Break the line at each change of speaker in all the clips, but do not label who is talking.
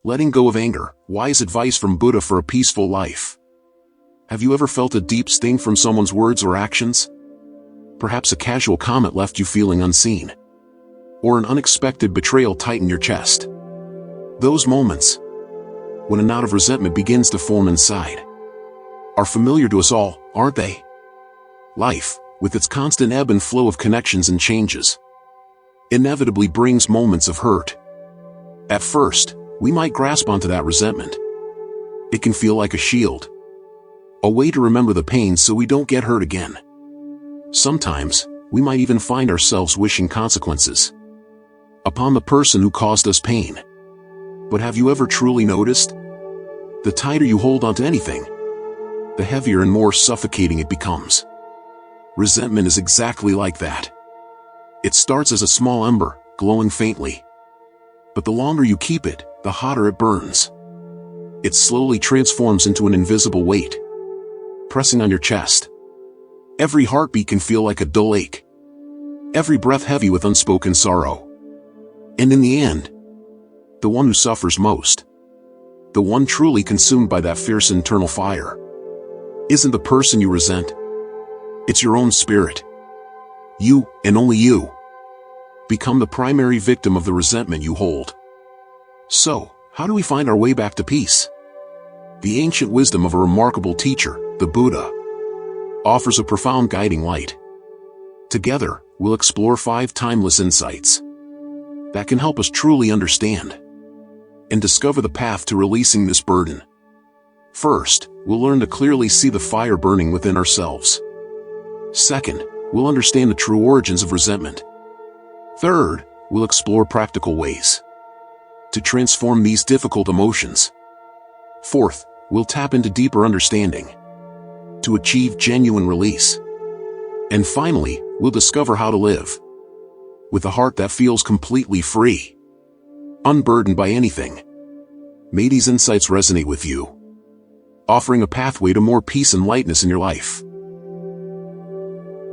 Letting go of anger, wise advice from Buddha for a peaceful life. Have you ever felt a deep sting from someone's words or actions? Perhaps a casual comment left you feeling unseen. Or an unexpected betrayal tightened your chest. Those moments, when a knot of resentment begins to form inside, are familiar to us all, aren't they? Life, with its constant ebb and flow of connections and changes, inevitably brings moments of hurt. At first, we might grasp onto that resentment. It can feel like a shield, a way to remember the pain so we don't get hurt again. Sometimes, we might even find ourselves wishing consequences upon the person who caused us pain. But have you ever truly noticed? The tighter you hold onto anything, the heavier and more suffocating it becomes. Resentment is exactly like that. It starts as a small ember, glowing faintly. But the longer you keep it, the hotter it burns. It slowly transforms into an invisible weight, pressing on your chest. Every heartbeat can feel like a dull ache. Every breath heavy with unspoken sorrow. And in the end, the one who suffers most, the one truly consumed by that fierce internal fire, isn't the person you resent. It's your own spirit. You, and only you, become the primary victim of the resentment you hold. So, how do we find our way back to peace? The ancient wisdom of a remarkable teacher, the Buddha, offers a profound guiding light. Together, we'll explore 5 timeless insights that can help us truly understand and discover the path to releasing this burden. First, we'll learn to clearly see the fire burning within ourselves. Second, we'll understand the true origins of resentment. Third, we'll explore practical ways to transform these difficult emotions. Fourth, we'll tap into deeper understanding to achieve genuine release. And finally, we'll discover how to live with a heart that feels completely free, unburdened by anything. May these insights resonate with you, offering a pathway to more peace and lightness in your life.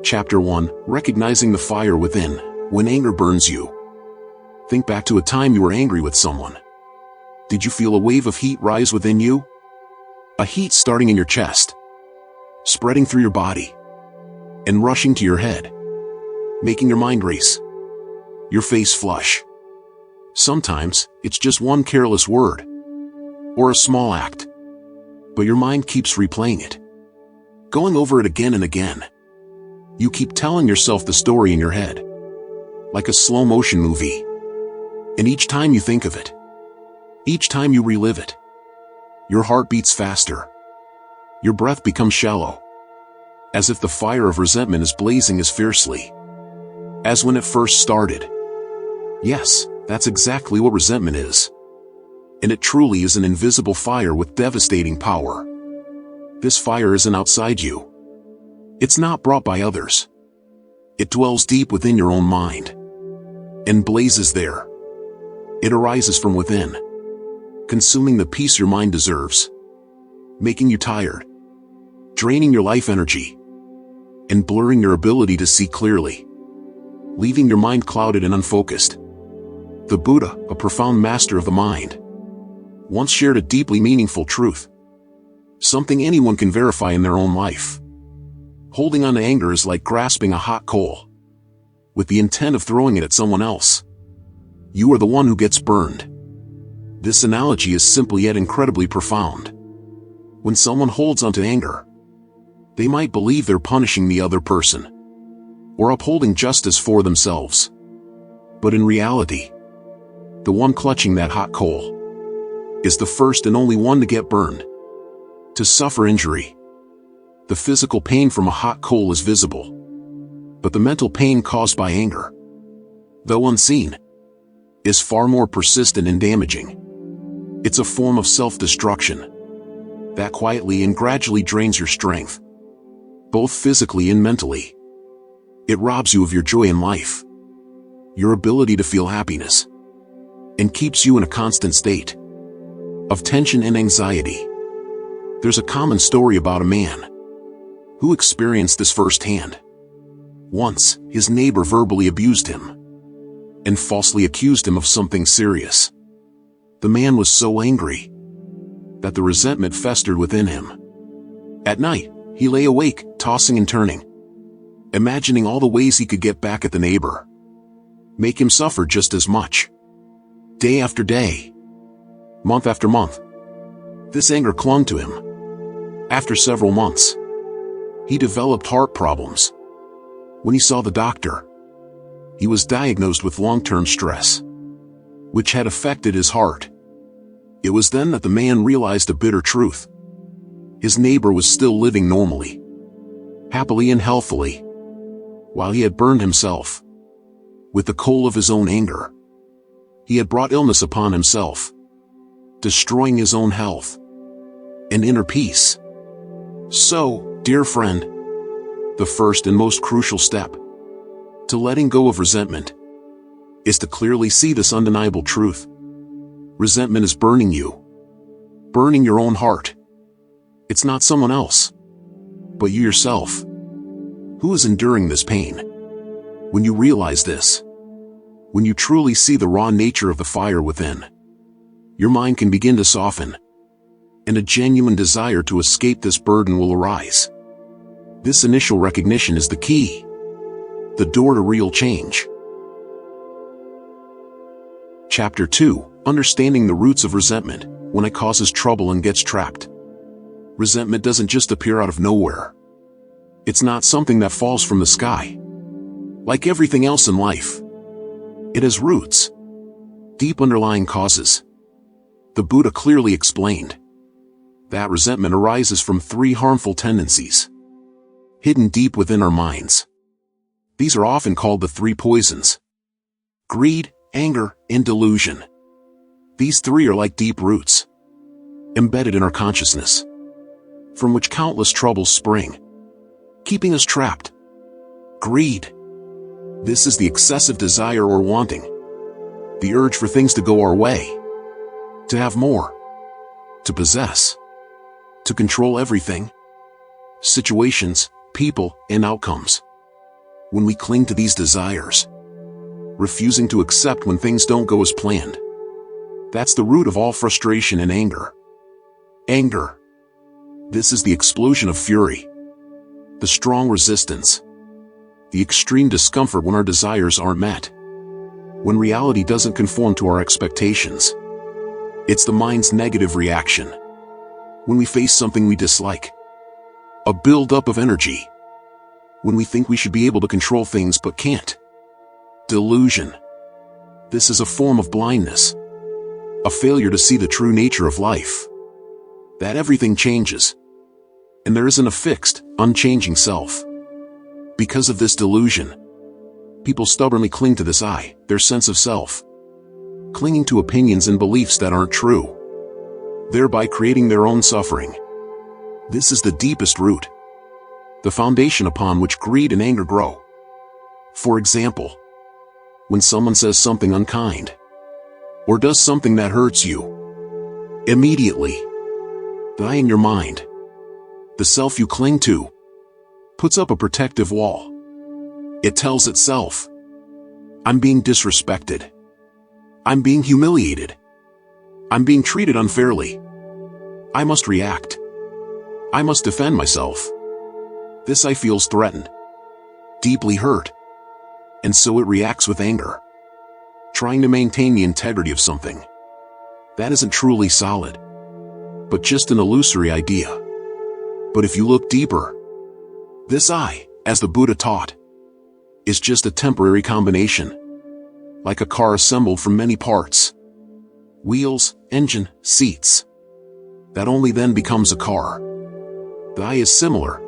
Chapter 1: Recognizing the Fire Within. When anger burns you. Think back to a time you were angry with someone. Did you feel a wave of heat rise within you? A heat starting in your chest, spreading through your body, and rushing to your head, making your mind race, your face flush. Sometimes, it's just one careless word, or a small act, but your mind keeps replaying it, going over it again and again. You keep telling yourself the story in your head, like a slow-motion movie. And each time you think of it, each time you relive it, your heart beats faster. Your breath becomes shallow, as if the fire of resentment is blazing as fiercely as when it first started. Yes, that's exactly what resentment is. And it truly is an invisible fire with devastating power. This fire isn't outside you. It's not brought by others. It dwells deep within your own mind and blazes there. It arises from within, consuming the peace your mind deserves, making you tired, draining your life energy, and blurring your ability to see clearly, leaving your mind clouded and unfocused. The Buddha, a profound master of the mind, once shared a deeply meaningful truth, something anyone can verify in their own life. Holding on to anger is like grasping a hot coal, with the intent of throwing it at someone else. You are the one who gets burned. This analogy is simple yet incredibly profound. When someone holds onto anger, they might believe they're punishing the other person, or upholding justice for themselves. But in reality, the one clutching that hot coal is the first and only one to get burned, to suffer injury. The physical pain from a hot coal is visible, but the mental pain caused by anger, though unseen, is far more persistent and damaging. It's a form of self-destruction that quietly and gradually drains your strength, both physically and mentally. It robs you of your joy in life, your ability to feel happiness, and keeps you in a constant state of tension and anxiety. There's a common story about a man who experienced this firsthand. Once, his neighbor verbally abused him and falsely accused him of something serious. The man was so angry that the resentment festered within him. At night, he lay awake, tossing and turning, imagining all the ways he could get back at the neighbor, make him suffer just as much. Day after day, month after month, this anger clung to him. After several months, he developed heart problems. When he saw the doctor, he was diagnosed with long-term stress, which had affected his heart. It was then that the man realized a bitter truth. His neighbor was still living normally, happily and healthily, while he had burned himself with the coal of his own anger. He had brought illness upon himself, destroying his own health and inner peace. So, dear friend, the first and most crucial step to letting go of resentment is to clearly see this undeniable truth. Resentment is burning you, burning your own heart. It's not someone else, but you yourself, who is enduring this pain. When you realize this, when you truly see the raw nature of the fire within, your mind can begin to soften, and a genuine desire to escape this burden will arise. This initial recognition is the key, the door to real change. Chapter 2: Understanding the roots of resentment, when it causes trouble and gets trapped. Resentment doesn't just appear out of nowhere. It's not something that falls from the sky. Like everything else in life, it has roots, deep underlying causes. The Buddha clearly explained that resentment arises from 3 harmful tendencies, hidden deep within our minds. These are often called the 3 poisons: greed, anger, and delusion. These 3 are like deep roots, embedded in our consciousness, from which countless troubles spring, keeping us trapped. Greed. This is the excessive desire or wanting, the urge for things to go our way, to have more, to possess, to control everything, situations, people, and outcomes. When we cling to these desires, refusing to accept when things don't go as planned, that's the root of all frustration and anger. Anger. This is the explosion of fury, the strong resistance, the extreme discomfort when our desires aren't met, when reality doesn't conform to our expectations. It's the mind's negative reaction when we face something we dislike, a build-up of energy when we think we should be able to control things but can't. Delusion. This is a form of blindness, a failure to see the true nature of life, that everything changes, and there isn't a fixed, unchanging self. Because of this delusion, people stubbornly cling to this I, their sense of self, clinging to opinions and beliefs that aren't true, thereby creating their own suffering. This is the deepest root, the foundation upon which greed and anger grow. For example, when someone says something unkind, or does something that hurts you, immediately, the I in your mind, the self you cling to, puts up a protective wall. It tells itself, I'm being disrespected. I'm being humiliated. I'm being treated unfairly. I must react. I must defend myself. This I feels threatened, deeply hurt, and so it reacts with anger, trying to maintain the integrity of something that isn't truly solid, but just an illusory idea. But if you look deeper, this I, as the Buddha taught, is just a temporary combination, like a car assembled from many parts, wheels, engine, seats, that only then becomes a car. The I is similar.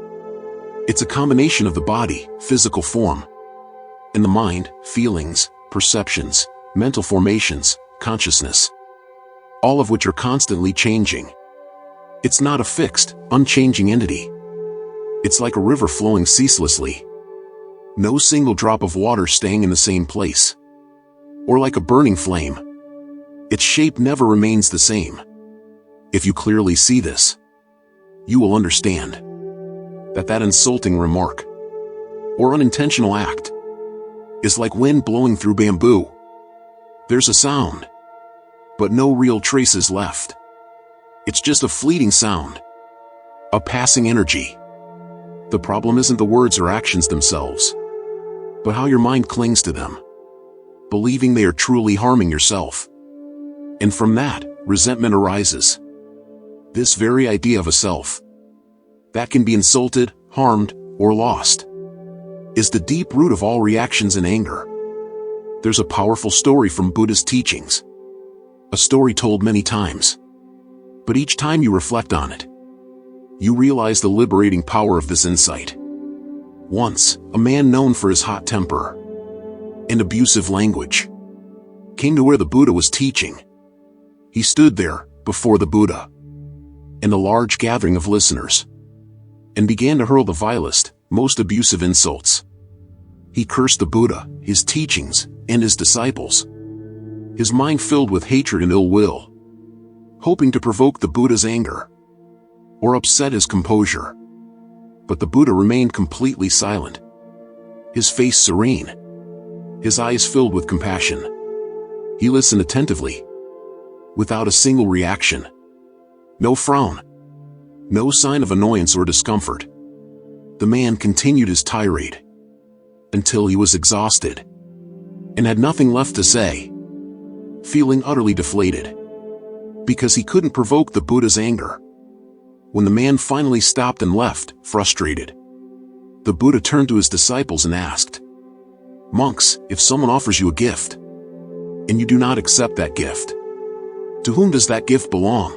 It's a combination of the body, physical form, and the mind, feelings, perceptions, mental formations, consciousness, all of which are constantly changing. It's not a fixed, unchanging entity. It's like a river flowing ceaselessly, no single drop of water staying in the same place. Or like a burning flame, its shape never remains the same. If you clearly see this, you will understand that insulting remark or unintentional act is like wind blowing through bamboo. There's a sound, but no real traces left. It's just a fleeting sound, a passing energy. The problem isn't the words or actions themselves, but how your mind clings to them, believing they are truly harming yourself. And from that, resentment arises. This very idea of a self that can be insulted, harmed, or lost is the deep root of all reactions and anger. There's a powerful story from Buddha's teachings, a story told many times, but each time you reflect on it, you realize the liberating power of this insight. Once, a man known for his hot temper and abusive language came to where the Buddha was teaching. He stood there, before the Buddha and a large gathering of listeners, and began to hurl the vilest, most abusive insults. He cursed the Buddha, his teachings, and his disciples, his mind filled with hatred and ill will, hoping to provoke the Buddha's anger or upset his composure. But the Buddha remained completely silent, his face serene, his eyes filled with compassion. He listened attentively, without a single reaction. No frown, no sign of annoyance or discomfort. The man continued his tirade until he was exhausted and had nothing left to say, feeling utterly deflated because he couldn't provoke the Buddha's anger. When the man finally stopped and left, frustrated, the Buddha turned to his disciples and asked, "Monks, if someone offers you a gift, and you do not accept that gift, to whom does that gift belong?"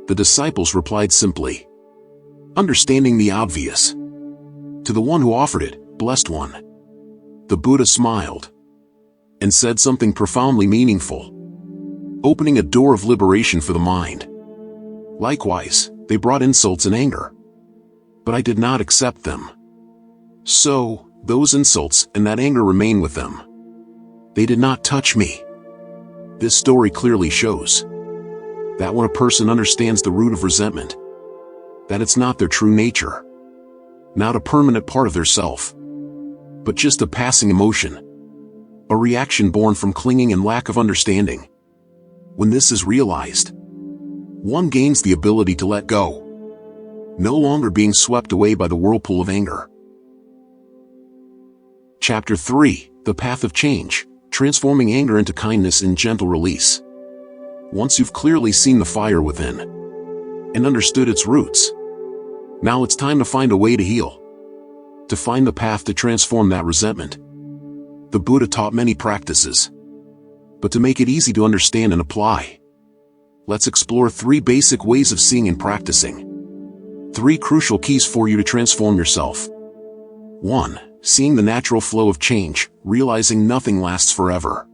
The disciples replied simply, understanding the obvious, "To the one who offered it, blessed one." The Buddha smiled and said something profoundly meaningful, opening a door of liberation for the mind. "Likewise, they brought insults and anger, but I did not accept them. So, those insults and that anger remain with them. They did not touch me." This story clearly shows that when a person understands the root of resentment, that it's not their true nature, not a permanent part of their self, but just a passing emotion, a reaction born from clinging and lack of understanding. When this is realized, one gains the ability to let go, no longer being swept away by the whirlpool of anger. Chapter 3: The Path of Change, Transforming Anger into Kindness and Gentle Release. Once you've clearly seen the fire within and understood its roots, now it's time to find a way to heal, to find the path to transform that resentment. The Buddha taught many practices, but to make it easy to understand and apply, let's explore 3 basic ways of seeing and practicing. 3 crucial keys for you to transform yourself. 1. Seeing the natural flow of change, realizing nothing lasts forever.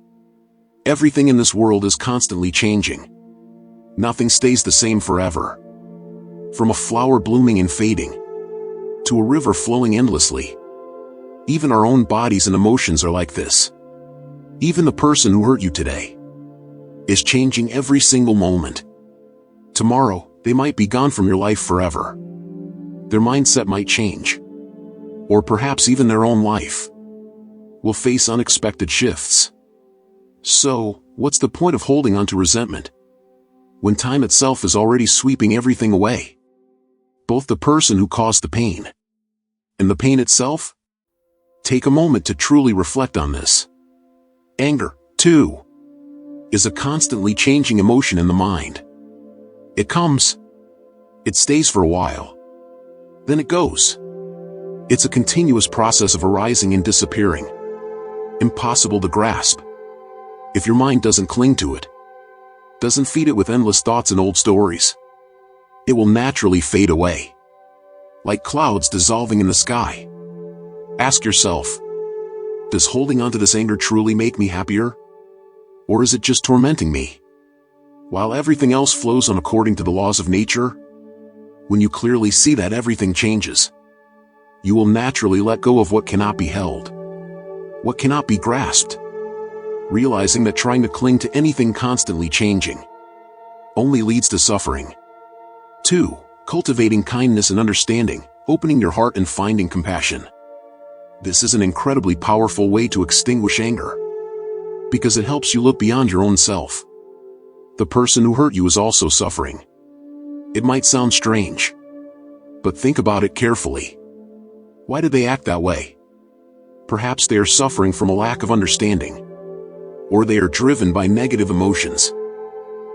Everything in this world is constantly changing. Nothing stays the same forever. From a flower blooming and fading, to a river flowing endlessly. Even our own bodies and emotions are like this. Even the person who hurt you today is changing every single moment. Tomorrow, they might be gone from your life forever. Their mindset might change, or perhaps even their own life will face unexpected shifts. So, what's the point of holding on to resentment when time itself is already sweeping everything away? Both the person who caused the pain and the pain itself? Take a moment to truly reflect on this. Anger, too, is a constantly changing emotion in the mind. It comes, it stays for a while, then it goes. It's a continuous process of arising and disappearing, impossible to grasp if your mind doesn't cling to it, doesn't feed it with endless thoughts and old stories. It will naturally fade away, like clouds dissolving in the sky. Ask yourself, does holding on to this anger truly make me happier? Or is it just tormenting me? While everything else flows on according to the laws of nature, when you clearly see that everything changes, you will naturally let go of what cannot be held, what cannot be grasped, realizing that trying to cling to anything constantly changing only leads to suffering. 2. Cultivating kindness and understanding, opening your heart and finding compassion. This is an incredibly powerful way to extinguish anger, because it helps you look beyond your own self. The person who hurt you is also suffering. It might sound strange, but think about it carefully. Why did they act that way? Perhaps they are suffering from a lack of understanding, or they are driven by negative emotions,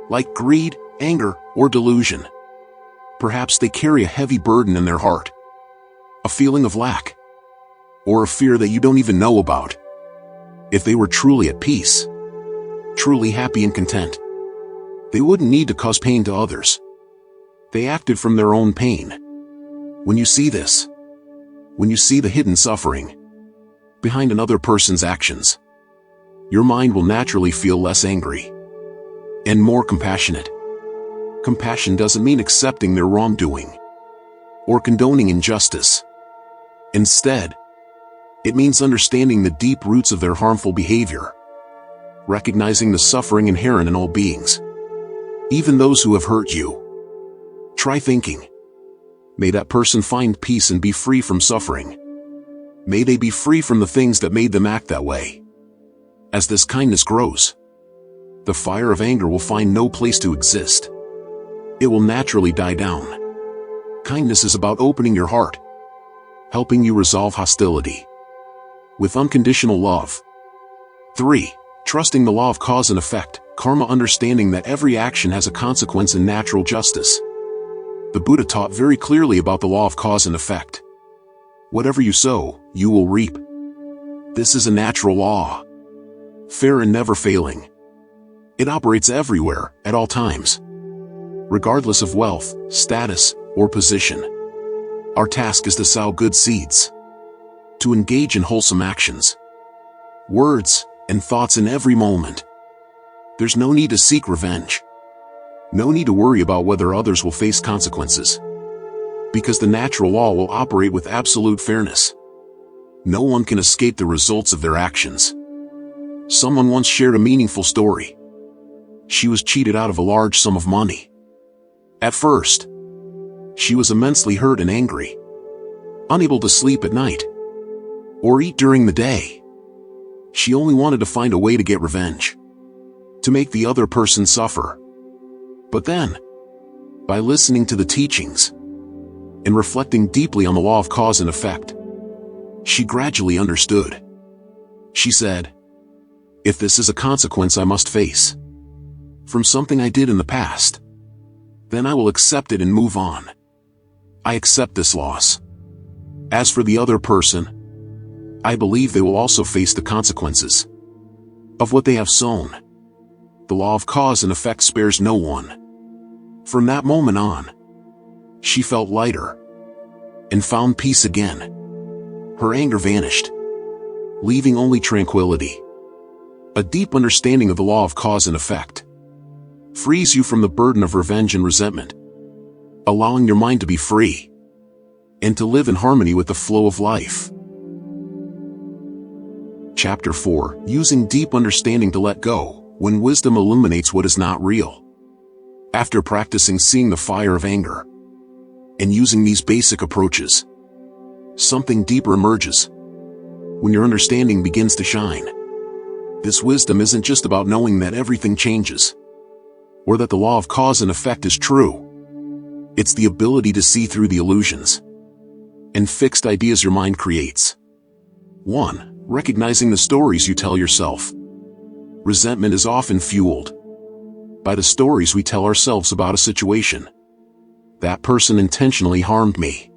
like greed, anger, or delusion. Perhaps they carry a heavy burden in their heart, a feeling of lack, or a fear that you don't even know about. If they were truly at peace, truly happy and content, they wouldn't need to cause pain to others. They acted from their own pain. When you see this, when you see the hidden suffering behind another person's actions, your mind will naturally feel less angry and more compassionate. Compassion doesn't mean accepting their wrongdoing or condoning injustice. Instead, it means understanding the deep roots of their harmful behavior, recognizing the suffering inherent in all beings, even those who have hurt you. Try thinking, may that person find peace and be free from suffering. May they be free from the things that made them act that way. As this kindness grows, the fire of anger will find no place to exist. It will naturally die down. Kindness is about opening your heart, helping you resolve hostility with unconditional love. 3. Trusting the law of cause and effect, karma, understanding that every action has a consequence in natural justice. The Buddha taught very clearly about the law of cause and effect. Whatever you sow, you will reap. This is a natural law, fair and never failing. It operates everywhere, at all times, regardless of wealth, status, or position. Our task is to sow good seeds, to engage in wholesome actions, words, and thoughts in every moment. There's no need to seek revenge. No need to worry about whether others will face consequences, because the natural law will operate with absolute fairness. No one can escape the results of their actions. Someone once shared a meaningful story. She was cheated out of a large sum of money. At first, she was immensely hurt and angry, unable to sleep at night or eat during the day. She only wanted to find a way to get revenge, to make the other person suffer. But then, by listening to the teachings and reflecting deeply on the law of cause and effect, she gradually understood. She said, if this is a consequence I must face from something I did in the past, then I will accept it and move on. I accept this loss. As for the other person, I believe they will also face the consequences of what they have sown. The law of cause and effect spares no one. From that moment on, she felt lighter and found peace again. Her anger vanished, leaving only tranquility. A deep understanding of the law of cause and effect frees you from the burden of revenge and resentment, allowing your mind to be free and to live in harmony with the flow of life. Chapter 4. Using deep understanding to let go, when wisdom illuminates what is not real. After practicing seeing the fire of anger and using these basic approaches, something deeper emerges. When your understanding begins to shine, this wisdom isn't just about knowing that everything changes, or that the law of cause and effect is true. It's the ability to see through the illusions and fixed ideas your mind creates. 1. Recognizing the stories you tell yourself. Resentment is often fueled by the stories we tell ourselves about a situation. That person intentionally harmed me.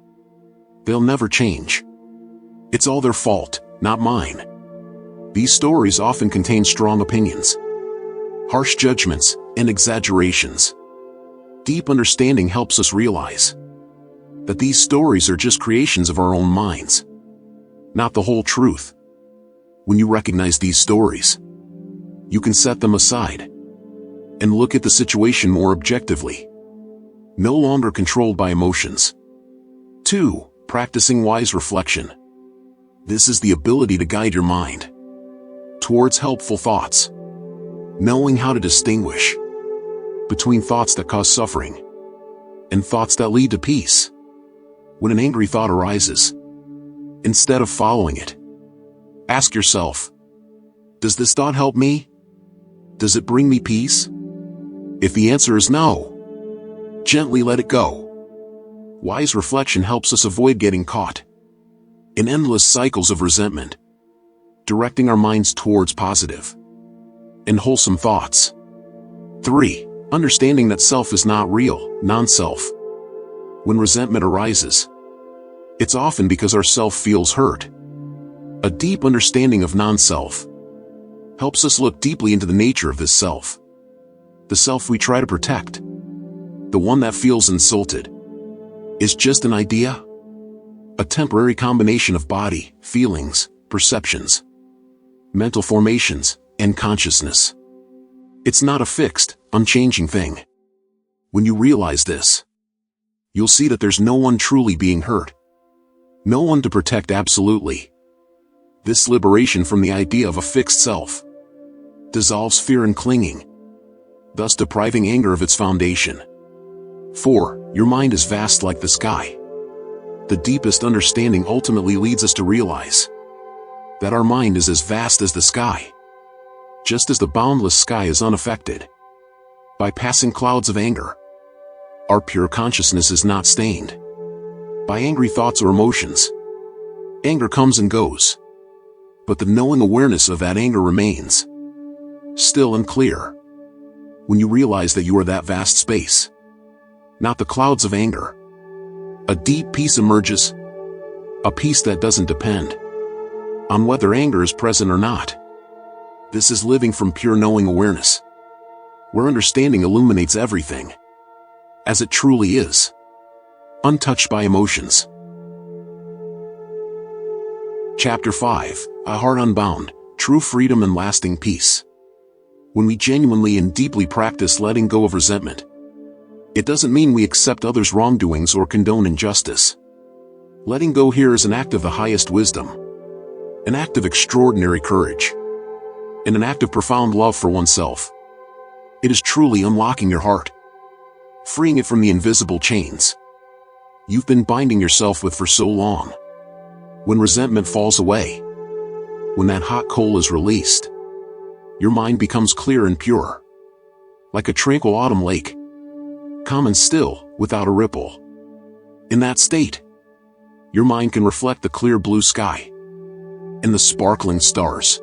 They'll never change. It's all their fault, not mine. These stories often contain strong opinions, harsh judgments, and exaggerations. Deep understanding helps us realize that these stories are just creations of our own minds, not the whole truth. When you recognize these stories, you can set them aside and look at the situation more objectively, no longer controlled by emotions. 2. Practicing wise reflection. This is the ability to guide your mind towards helpful thoughts, knowing how to distinguish between thoughts that cause suffering and thoughts that lead to peace. When an angry thought arises, instead of following it, ask yourself, does this thought help me? Does it bring me peace? If the answer is no, gently let it go. Wise reflection helps us avoid getting caught in endless cycles of resentment, directing our minds towards positive and wholesome thoughts. 3. Understanding that self is not real, non-self. When resentment arises, it's often because our self feels hurt. A deep understanding of non-self helps us look deeply into the nature of this self. The self we try to protect, the one that feels insulted, is just an idea, a temporary combination of body, feelings, perceptions, mental formations, and consciousness. It's not a fixed, unchanging thing. When you realize this, you'll see that there's no one truly being hurt, no one to protect absolutely. This liberation from the idea of a fixed self dissolves fear and clinging, thus depriving anger of its foundation. 4. Your mind is vast like the sky. The deepest understanding ultimately leads us to realize that our mind is as vast as the sky. Just as the boundless sky is unaffected by passing clouds of anger, our pure consciousness is not stained by angry thoughts or emotions. Anger comes and goes, but the knowing awareness of that anger remains still and clear. When you realize that you are that vast space, not the clouds of anger, a deep peace emerges, a peace that doesn't depend on whether anger is present or not. This is living from pure knowing awareness, where understanding illuminates everything as it truly is, untouched by emotions. Chapter 5. A Heart Unbound, True Freedom and Lasting Peace. When we genuinely and deeply practice letting go of resentment, it doesn't mean we accept others' wrongdoings or condone injustice. Letting go here is an act of the highest wisdom, an act of extraordinary courage, and an act of profound love for oneself. It is truly unlocking your heart, freeing it from the invisible chains you've been binding yourself with for so long. When resentment falls away, when that hot coal is released, your mind becomes clear and pure, like a tranquil autumn lake, calm and still, without a ripple. In that state, your mind can reflect the clear blue sky and the sparkling stars.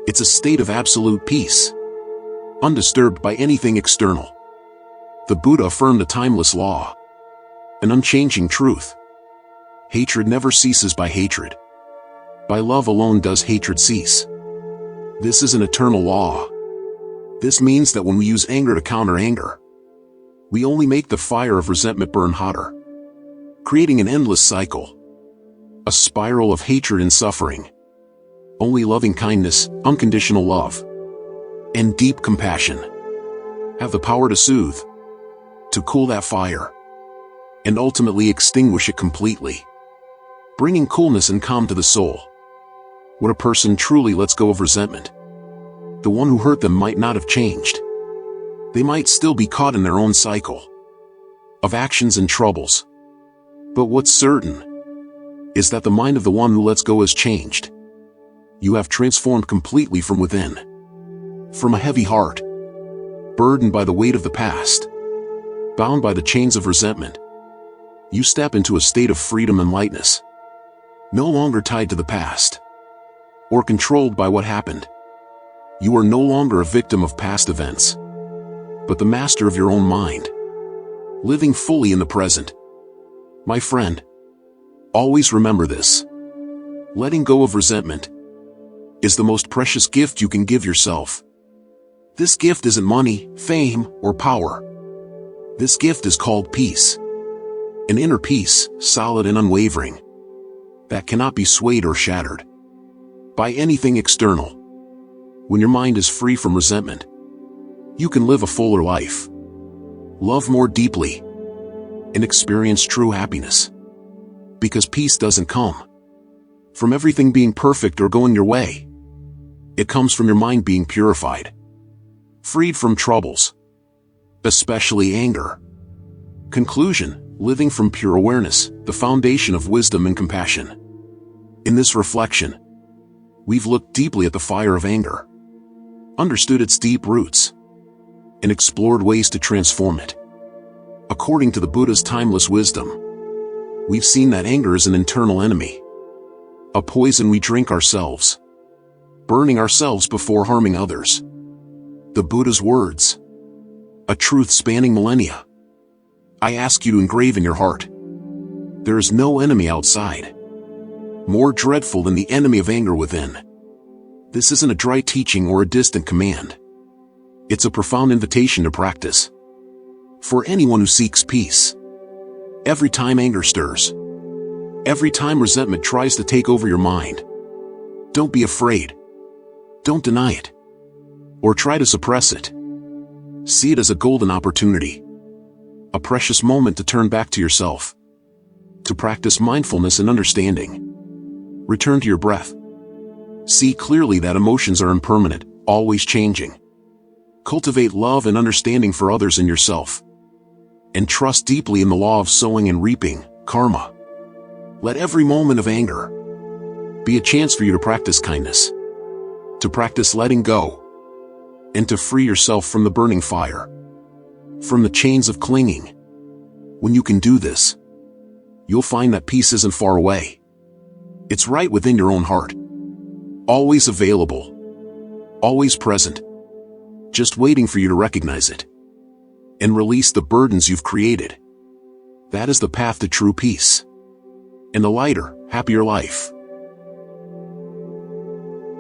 It's a state of absolute peace, undisturbed by anything external. The Buddha affirmed a timeless law, an unchanging truth. Hatred never ceases by hatred. By love alone does hatred cease. This is an eternal law. This means that when we use anger to counter anger, we only make the fire of resentment burn hotter, creating an endless cycle, a spiral of hatred and suffering. Only loving kindness, unconditional love, and deep compassion have the power to soothe, to cool that fire, and ultimately extinguish it completely, bringing coolness and calm to the soul. When a person truly lets go of resentment, the one who hurt them might not have changed. They might still be caught in their own cycle of actions and troubles. But what's certain is that the mind of the one who lets go has changed. You have transformed completely from within. From a heavy heart, burdened by the weight of the past, bound by the chains of resentment, you step into a state of freedom and lightness, no longer tied to the past or controlled by what happened. You are no longer a victim of past events, but the master of your own mind, living fully in the present. My friend, always remember this. Letting go of resentment is the most precious gift you can give yourself. This gift isn't money, fame, or power. This gift is called peace. An inner peace, solid and unwavering, that cannot be swayed or shattered by anything external. When your mind is free from resentment, you can live a fuller life, love more deeply, and experience true happiness. Because peace doesn't come from everything being perfect or going your way. It comes from your mind being purified, freed from troubles, especially anger. Conclusion: living from pure awareness, the foundation of wisdom and compassion. In this reflection, we've looked deeply at the fire of anger, understood its deep roots, and explored ways to transform it. According to the Buddha's timeless wisdom, we've seen that anger is an internal enemy, a poison we drink ourselves, burning ourselves before harming others. The Buddha's words, a truth spanning millennia. I ask you to engrave in your heart. There is no enemy outside more dreadful than the enemy of anger within. This isn't a dry teaching or a distant command. It's a profound invitation to practice. For anyone who seeks peace. Every time anger stirs, every time resentment tries to take over your mind, don't be afraid. Don't deny it, or try to suppress it. See it as a golden opportunity, a precious moment to turn back to yourself, to practice mindfulness and understanding. Return to your breath. See clearly that emotions are impermanent, always changing. Cultivate love and understanding for others and yourself. And trust deeply in the law of sowing and reaping, karma. Let every moment of anger be a chance for you to practice kindness, to practice letting go, and to free yourself from the burning fire, from the chains of clinging. When you can do this, you'll find that peace isn't far away. It's right within your own heart. Always available. Always present. Just waiting for you to recognize it and release the burdens you've created. That is the path to true peace and a lighter, happier life.